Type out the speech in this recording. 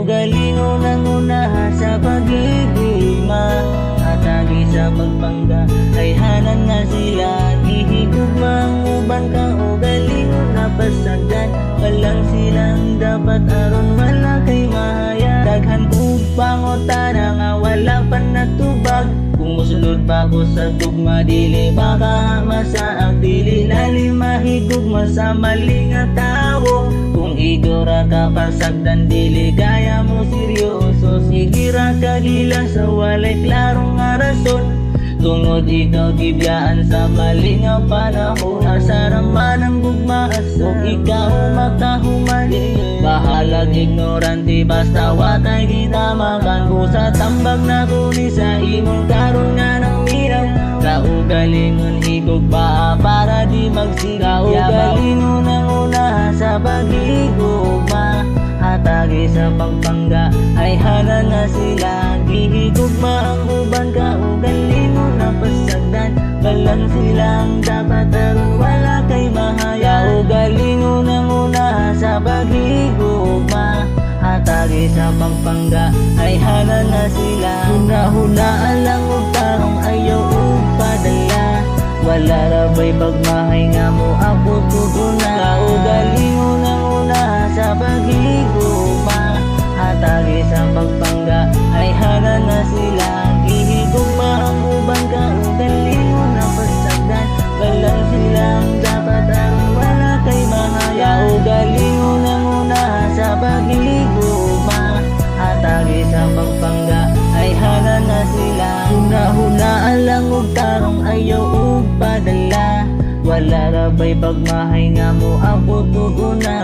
kaugalingon ang unaha sa pag-ibig atagi sa pagpangga ay hanan na sila gihigugmang uban kaugalingon na pasagdan walang silang dapat aron wala kay mahaya daghan ug pangutana nga wala pa natubag kung musulod pa ko sa tugma dili baka masaag dili lalim mahigugma sa mali nga tawo kung igora ka pasagdan dili kaya mo seryoso sige ra ka gila sa walay klarong nga rason tungod ikaw gibiyaan sa mali nga panahon asaraman ang gugmaas ug ikaw makahuman bahalag ignorante basta watay kita makan sa tambag na kuni sa imong karon nga nang minaw kaugalingon higog pa para di magsigaw kaugalingon ang una sa pag-igugma atagi sa pagpangga ay hanan na sila gihigugma ang uban kaugalingon na pasagdan walang silang dapat aron wala kay mahaya kaugalingon ang una sa pag-igugma atagi sa pagpangga ay hanan na sila huna-hunaan lang og tarong ayaw ug padala wala ra bay pagmahay nga mo ako tuguna kaugalingon ang una sa pag-igugma atagi sa pagpangga ay hanan na sila gihigugma ang uban kaugalingon na pasagdan walang silang dapat aron wala kay mahaya kaugalingon ang una sa pag-igugma atagi sa pagpangga ay hanan na sila huna-hunaan lang og tarong ayaw ug padala wala ra bay pagmahay nga mo ako tuguna